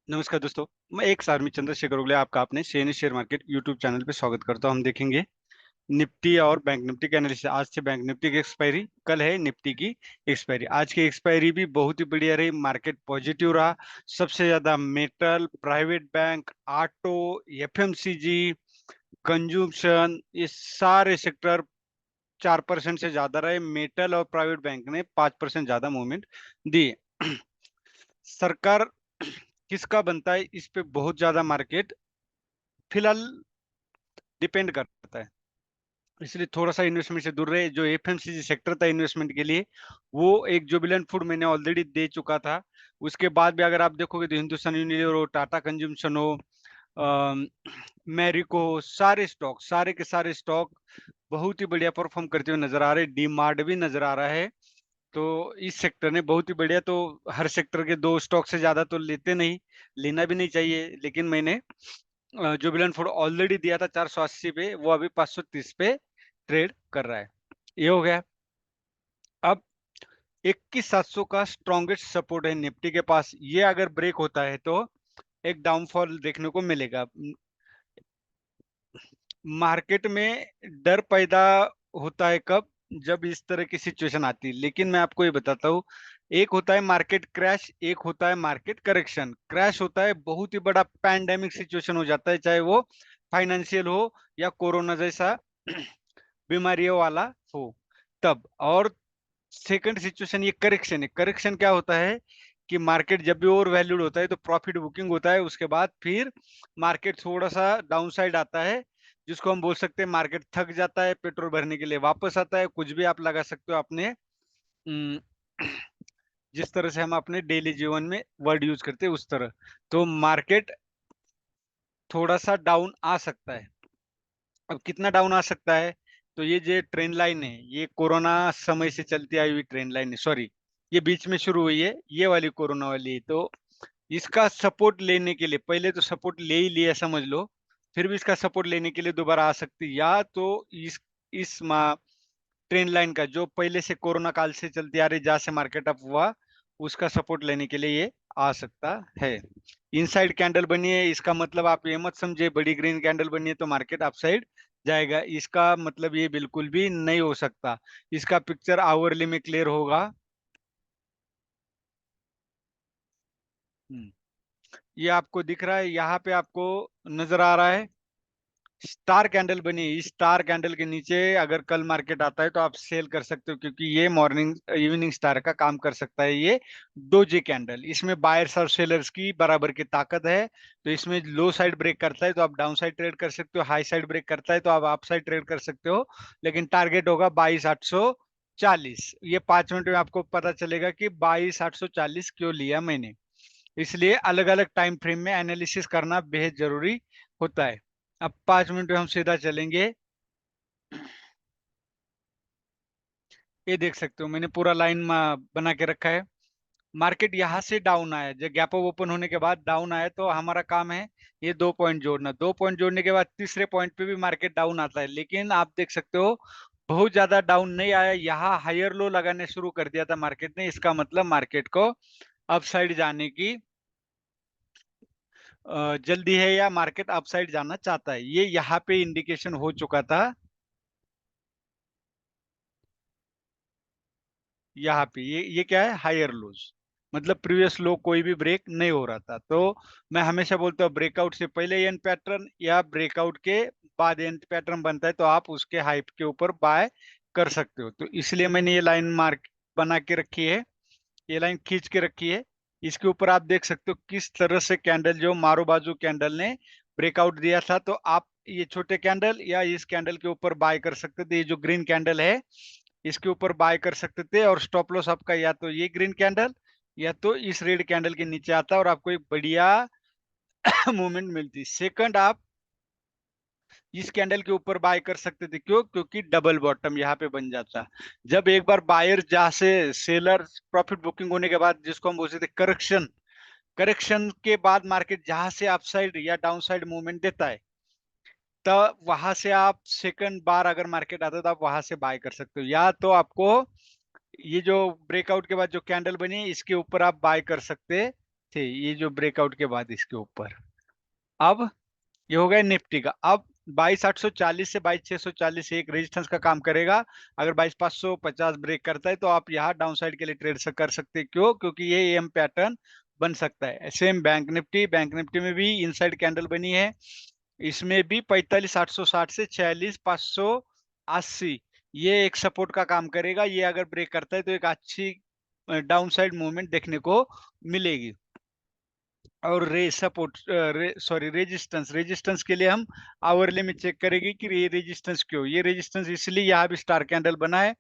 नमस्कार दोस्तों। मैं एक सार्मी चंद्रशेखर उगले आपका अपने Shane share market YouTube channel पे स्वागत करता हूं। हम देखेंगे निफ्टी और बैंक निफ्टी के एनालिसिस। आज से बैंक निफ्टी की एक्सपायरी, कल है निफ्टी की एक्सपायरी। आज की एक्सपायरी भी बहुत ही बढ़िया रही, मार्केट पॉजिटिव रहा। सबसे ज्यादा metal, private bank, auto, FMCG, consumption, ये सारे सेक्टर 4% से ज्यादा रहे। मेटल और प्राइवेट बैंक ने 5% ज्यादा मूवमेंट दिए। सरकार किसका बनता है, इस पे बहुत ज्यादा मार्केट फिलहाल डिपेंड करता है। इसलिए थोड़ा सा इन्वेस्टमेंट से दूर रहे। जो एफएमसीजी सेक्टर था इन्वेस्टमेंट के लिए, वो एक जुबिलेंट फूड मैंने ऑलरेडी दे चुका था। उसके बाद भी अगर आप देखोगे तो हिंदुस्तान यूनिलीवर हो, टाटा कंज्यूमशन हो, मैरिको हो, सारे स्टॉक, सारे के सारे स्टॉक बहुत ही बढ़िया परफॉर्म करते हुए नजर आ रहे हैं। डी मार्ट भी नजर आ रहा है। तो इस सेक्टर ने बहुत ही बढ़िया, तो हर सेक्टर के दो स्टॉक से ज्यादा तो लेते नहीं, लेना भी नहीं चाहिए। लेकिन मैंने जुबिलेंट फूड ऑलरेडी दिया था 480 पे, वो अभी 530 पे ट्रेड कर रहा है। ये हो गया। अब 21,700 का स्ट्रॉन्गेस्ट सपोर्ट है निफ्टी के पास। ये अगर ब्रेक होता है तो एक डाउनफॉल देखने को मिलेगा। मार्केट में डर पैदा होता है कब? जब इस तरह की सिचुएशन आती है। लेकिन मैं आपको ये बताता हूँ, एक होता है मार्केट क्रैश, एक होता है मार्केट करेक्शन। क्रैश होता है बहुत ही बड़ा पैंडेमिक सिचुएशन हो जाता है, चाहे वो फाइनेंशियल हो या कोरोना जैसा बीमारियों वाला हो, तब। और सेकंड सिचुएशन ये करेक्शन है। करेक्शन क्या होता है कि मार्केट जब भी ओवर वैल्यूड होता है तो प्रॉफिट बुकिंग होता है, उसके बाद फिर मार्केट थोड़ा सा डाउन साइड आता है, जिसको हम बोल सकते हैं मार्केट थक जाता है, पेट्रोल भरने के लिए वापस आता है। कुछ भी आप लगा सकते हो अपने अम, जिस तरह से हम अपने डेली जीवन में वर्ड यूज करते हैं उस तरह। तो मार्केट थोड़ा सा डाउन आ सकता है। अब कितना डाउन आ सकता है? तो ये जो ट्रेंड लाइन है, ये कोरोना समय से चलती आई हुई ट्रेंड लाइन है। सॉरी, ये बीच में शुरू हुई है, ये वाली कोरोना वाली है। तो इसका सपोर्ट लेने के लिए, पहले तो सपोर्ट ले ही लिया समझ लो, फिर भी इसका सपोर्ट लेने के लिए दोबारा आ सकती है। या तो इस ट्रेंड लाइन का, जो पहले से कोरोना काल से चलती आ रही, जहां से मार्केट अप हुआ, उसका सपोर्ट लेने के लिए ये आ सकता है। इनसाइड कैंडल बनी है, इसका मतलब आप ये मत समझे बड़ी ग्रीन कैंडल बनी है तो मार्केट अपसाइड जाएगा, इसका मतलब ये बिल्कुल भी नहीं हो सकता। इसका पिक्चर आवरली में क्लियर होगा। हम्म, ये आपको दिख रहा है, यहाँ पे आपको नजर आ रहा है स्टार कैंडल बनी। इस स्टार कैंडल के नीचे अगर कल मार्केट आता है तो आप सेल कर सकते हो, क्योंकि ये मॉर्निंग इवनिंग स्टार का काम कर सकता है। ये डोजी कैंडल, इसमें बायर्स और सेलर्स की बराबर की ताकत है। तो इसमें लो साइड ब्रेक करता है तो आप डाउन साइड ट्रेड कर सकते हो, हाई साइड ब्रेक करता है तो आप अप साइड ट्रेड कर सकते हो। लेकिन टारगेट होगा 22,840। ये 5 मिनट में आपको पता चलेगा कि 22,840 क्यों लिया मैंने। इसलिए अलग अलग टाइम फ्रेम में एनालिसिस करना बेहद जरूरी होता है। अब 5 मिनट में हम सीधा चलेंगे। ये देख सकते हो मैंने पूरा लाइन बना के रखा है। मार्केट यहाँ से डाउन आया, जब गैप अप ओपन होने के बाद डाउन आया, तो हमारा काम है ये 2 पॉइंट जोड़ना। 2 पॉइंट जोड़ने के बाद तीसरे पॉइंट पे भी मार्केट डाउन आता है, लेकिन आप देख सकते हो बहुत ज्यादा डाउन नहीं आया। यहाँ हायर लो लगाने शुरू कर दिया था मार्केट ने। इसका मतलब मार्केट को अपसाइड जाने की जल्दी है, या मार्केट अपसाइड जाना चाहता है। ये यहाँ पे इंडिकेशन हो चुका था। यहाँ पे ये क्या है, हायर लोज, मतलब प्रीवियस लो कोई भी ब्रेक नहीं हो रहा था। तो मैं हमेशा बोलता हूँ ब्रेकआउट से पहले एन पैटर्न या ब्रेकआउट के बाद एन पैटर्न बनता है तो आप उसके हाइप के ऊपर बाय कर सकते हो। तो इसलिए मैंने ये लाइन मार्क बना के रखी है, ये लाइन खींच के रखी है। इसके ऊपर आप देख सकते हो किस तरह से कैंडल, जो मारो बाजू कैंडल ने ब्रेकआउट दिया था, तो आप ये छोटे कैंडल या इस कैंडल के ऊपर बाय कर सकते थे। ये जो ग्रीन कैंडल है, इसके ऊपर बाय कर सकते थे। और स्टॉप लॉस आपका या तो ये ग्रीन कैंडल या तो इस रेड कैंडल के नीचे आता और आपको एक बढ़िया मूवमेंट मिलती। सेकंड, आप इस कैंडल के ऊपर बाय कर सकते थे। क्यों? क्योंकि डबल बॉटम यहाँ पे बन जाता। जब एक बार बायर, जहां से सेलर प्रॉफिट बुकिंग होने के बाद, जिसको हम बोलते थे करेक्शन, करेक्शन के बाद मार्केट जहां से अपसाइड या डाउन साइड मूवमेंट देता है, तब वहां से आप सेकंड बार अगर मार्केट आता है तो आप वहां से बाय कर सकते हो। या तो आपको ये जो ब्रेकआउट के बाद जो कैंडल बनी है, इसके ऊपर आप बाय कर सकते थे, ये जो ब्रेकआउट के बाद इसके ऊपर। अब ये हो गया निफ्टी का। अब 22,840 से 22,640 एक रेजिस्टेंस का काम करेगा। अगर 22,550 ब्रेक करता है तो आप यहाँ डाउन साइड के लिए ट्रेड कर सकते हैं। क्यों? क्योंकि ये एम पैटर्न बन सकता है। सेम बैंक निफ्टी में भी इनसाइड कैंडल बनी है। इसमें भी 45,860 से 46,580 ये एक सपोर्ट का काम करेगा। ये अगर ब्रेक करता है तो एक अच्छी डाउन साइड मूवमेंट देखने को मिलेगी। और रेजिस्टेंस रेजिस्टेंस के लिए हम आवरली में चेक करेंगे कि ये रेजिस्टेंस क्यों। ये रेजिस्टेंस इसलिए यहाँ भी स्टार कैंडल बना है,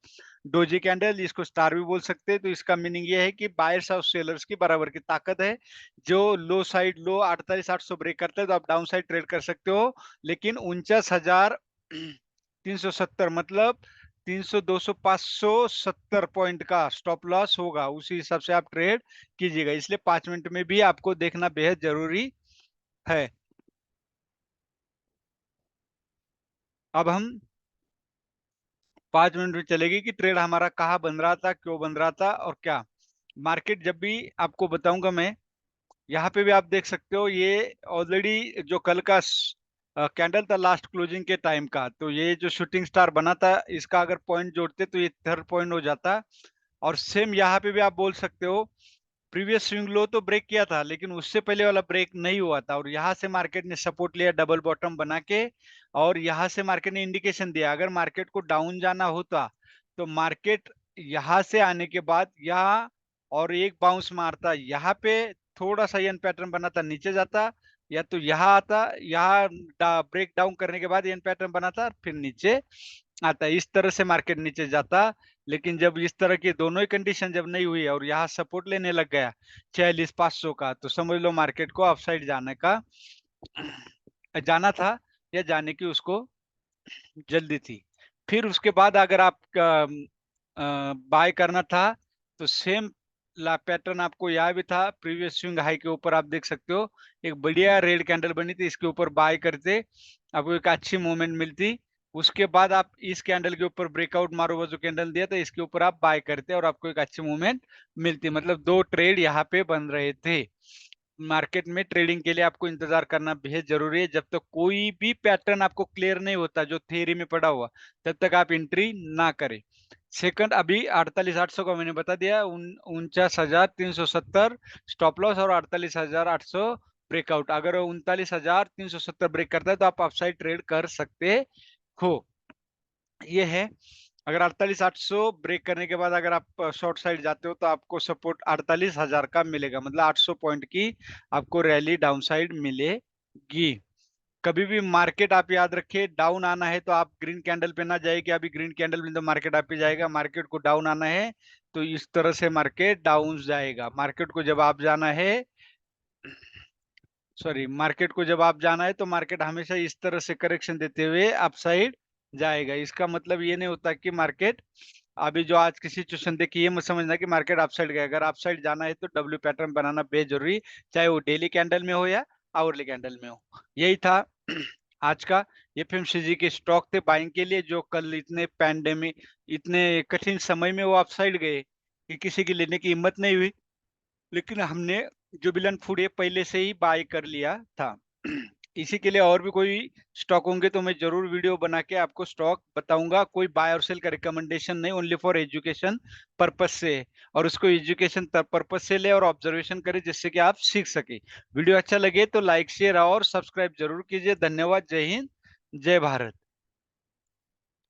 डोजी कैंडल, इसको स्टार भी बोल सकते हैं। तो इसका मीनिंग ये है कि बायर्स और सेलर्स की बराबर की ताकत है। जो लो साइड लो 48,800 ब्रेक करता है तो आप डाउन साइड ट्रेड कर सकते हो। लेकिन 49,370 मतलब 300 200 570 पॉइंट का स्टॉप लॉस होगा, उसी हिसाब से आप ट्रेड कीजिएगा। इसलिए 5 मिनट में भी आपको देखना बेहद जरूरी है। अब हम 5 मिनट में चलेगी कि ट्रेड हमारा कहाँ बन रहा था, क्यों बन रहा था और क्या। मार्केट जब भी आपको बताऊंगा मैं, यहाँ पे भी आप देख सकते हो ये ऑलरेडी जो कल का कैंडल था लास्ट क्लोजिंग के टाइम का, तो ये जो शूटिंग स्टार बना था इसका अगर पॉइंट जोड़ते तो ये थर्ड पॉइंट हो जाता। और सेम यहाँ पे भी आप बोल सकते हो प्रीवियस स्विंग लो तो ब्रेक किया था, लेकिन उससे पहले वाला ब्रेक नहीं हुआ था। और यहाँ से मार्केट ने सपोर्ट लिया डबल बॉटम बना के, और यहाँ से मार्केट ने इंडिकेशन दिया अगर मार्केट को डाउन जाना होता तो मार्केट यहाँ से आने के बाद यहाँ और एक बाउंस मारता, यहाँ पे थोड़ा सा एन पैटर्न बना था नीचे जाता, या तो यहाँ आता, यहाँ ब्रेक डाउन करने के बाद एन पैटर्न बना था फिर नीचे आता, इस तरह से मार्केट नीचे जाता। लेकिन जब इस तरह की दोनों ही कंडीशन जब नहीं हुई और यहाँ सपोर्ट लेने लग गया 46,500 का, तो समझ लो मार्केट को अपसाइड जाने का जाना था, या जाने की उसको जल्दी थी। फिर उसके बाद अगर आप बाय करना था तो सेम ला पैटर्न आपको यहाँ भी था। प्रीवियस स्विंग हाई के ऊपर आप देख सकते हो एक बढ़िया रेड कैंडल बनी थी, इसके ऊपर बाय करते आपको एक अच्छी मूवमेंट मिलती। उसके बाद आप इस कैंडल के ऊपर ब्रेकआउट मारो, वो जो कैंडल दिया था इसके ऊपर आप बाय करते और आपको एक अच्छी मूवमेंट मिलती। मतलब दो ट्रेड यहाँ पे बन रहे थे। मार्केट में ट्रेडिंग के लिए आपको इंतजार करना बेहद जरूरी है। जब तक कोई भी पैटर्न आपको क्लियर नहीं होता जो थ्योरी में पड़ा हुआ, तब तक आप एंट्री ना करें। सेकंड, अभी 48,800 का मैंने बता दिया, 49,370 स्टॉप लॉस और 48,800 ब्रेकआउट। अगर 39,370 ब्रेक करता है तो आप अपसाइड ट्रेड कर सकते हो। ये है। अगर 48,800 ब्रेक करने के बाद अगर आप शॉर्ट साइड जाते हो तो आपको सपोर्ट 48,000 का मिलेगा, मतलब 800 पॉइंट की आपको रैली डाउन साइड मिलेगी। कभी भी मार्केट आप याद रखिए डाउन आना है तो आप ग्रीन कैंडल पे ना जाए कि अभी ग्रीन कैंडल में तो मार्केट आप पे जाएगा। मार्केट को डाउन आना है तो इस तरह से मार्केट डाउन जाएगा। मार्केट को जब आप जाना है, सॉरी, मार्केट को जब आप जाना है तो मार्केट हमेशा इस तरह से करेक्शन देते हुए अपसाइड जाएगा। इसका मतलब ये नहीं होता कि मार्केट अभी जो आज की सिचुएशन देखिए ये मत समझना कि मार्केट अपसाइड गया। अगर अपसाइड जाना है तो डब्ल्यू पैटर्न बनाना बेहद जरूरी, चाहे वो डेली कैंडल में हो या आवरली कैंडल में हो। यही था आज का एफएमसीजी के स्टॉक थे बाइंग के लिए, जो कल इतने पैंडेमिक इतने कठिन समय में वो अपसाइड गए कि किसी की लेने की हिम्मत नहीं हुई। लेकिन हमने जुबिलेंट फूड ये पहले से ही बाय कर लिया था। इसी के लिए और भी कोई स्टॉक होंगे तो मैं जरूर वीडियो बना के आपको स्टॉक बताऊंगा। कोई बाय और सेल का रिकमेंडेशन नहीं, ओनली फॉर एजुकेशन पर्पस से है। और उसको एजुकेशन पर्पस से ले और ऑब्जर्वेशन करें जिससे कि आप सीख सके। वीडियो अच्छा लगे तो लाइक शेयर और सब्सक्राइब जरूर कीजिए। धन्यवाद। जय हिंद, जय भारत।